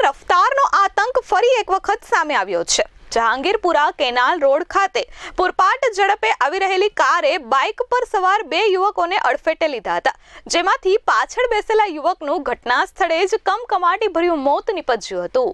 સુરતમાં રફતારનો આતંક ફરી એક વખત સામે આવ્યો છે। જહાંગીરપુરા કેનાલ રોડ ખાતે પૂરપાટ ઝડપે આવી રહેલી કારે બાઇક પર સવાર બે યુવકોને અડફેટે લીધા હતા, જેમાંથી પાછળ બેસેલા યુવકનું ઘટના સ્થળે જ કમકમાટી ભર્યું મોત નીપજ્યું હતું।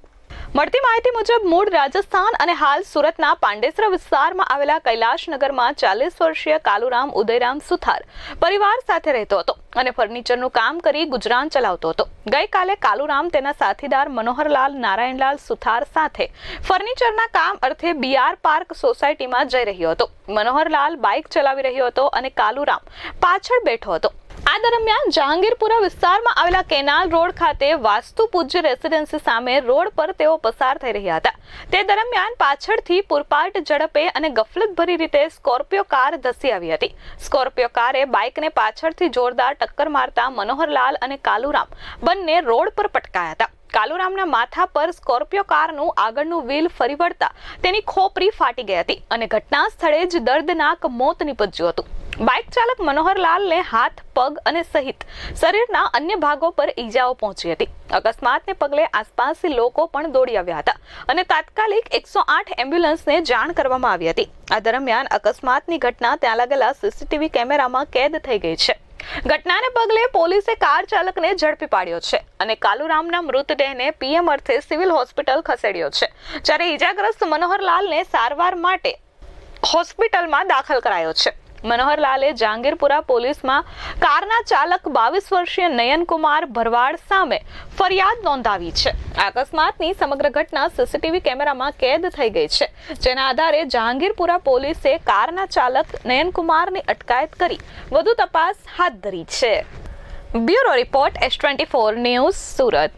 મળતી માહિતી મુજબ મૂળ રાજસ્થાન અને હાલ સુરતના પાંડેસરા વિસ્તારમાં આવેલા કૈલાશનગરમાં 40 વર્ષીય કાલુરામ ઉદયરામ સુથાર પરિવાર સાથે રહેતો હતો અને ફર્નિચરનું કામ કરી ગુજરાન ચલાવતો હતો। ગઈકાલે કાલુરામ તેના સાથીદાર મનોહરલાલ નારાયણલાલ સુથાર સાથે ફર્નિચરના કામ અર્થે બીઆર પાર્ક સોસાયટીમાં જઈ રહ્યો હતો। મનોહરલાલ બાઇક ચલાવી રહ્યો હતો અને કાલુરામ પાછળ બેઠો હતો। આ દરમિયાન જહાંગીરપુરા વિસ્તારમાં આવેલા કેનાલ રોડ ખાતે વાસ્તુ પૂજ્ય રેસિડેન્સી સામે રોડ પર તેઓ પસાર થઈ રહ્યા હતા। તે દરમિયાન પાછળથી પૂરપાટ ઝડપે અને ગફલતભરી રીતે સ્કોર્પિયો કાર ધસી આવી હતી। સ્કોર્પિયો કારે બાઇકને પાછળથી જોરદાર ટક્કર મારતા મનોહરલાલ અને કાલુરામ બંને રોડ પર પટકાયા હતા। કાલુરામના માથા પર સ્કોર્પિયો કારનું આગળનું વ્હીલ ફરી વળતા તેની ખોપરી ફાટી ગઈ હતી અને ઘટના સ્થળે જ દર્દનાક મોત નીપજ્યું હતું। બાઇક ચાલક મનોહરલાલને હાથ, પગ અને સહિત શરીરના અન્ય ભાગો પર ઈજાઓ પહોંચી હતી। અકસ્માતને પગલે આસપાસથી લોકો પણ દોડી આવ્યા હતા અને તાત્કાલિક 108 એમ્બ્યુલન્સને જાણ કરવામાં આવી હતી। આ દરમિયાન અકસ્માતની ઘટના ત્યાં લાગેલા સીસીટીવી કેમેરામાં કેદ થઈ ગઈ છે। ઘટનાને પગલે પોલીસે કાર ચાલકને ઝડપી પાડ્યો છે અને કાલુરામના મૃતદેહને પીએમ અર્થે સિવિલ હોસ્પિટલ ખસેડ્યો છે, જ્યારે ઈજાગ્રસ્ત મનોહરલાલને સારવાર માટે હોસ્પિટલમાં દાખલ કરાયો છે। મનોહરલાલે જહાંગીરપુરા પોલીસમાં કારના ચાલક 22 વર્ષીય નયનકુમાર ભરવાડ સામે ફરિયાદ નોંધાવી છે। અકસ્માતની સમગ્ર ઘટના સીસીટીવી કેમેરામાં કેદ થઈ ગઈ છે, જેના આધારે જહાંગીરપુરા પોલીસે કારના ચાલક નયનકુમારની અટકાયત કરી વધુ તપાસ હાથ ધરી છે। Bureau report S24 news Surat.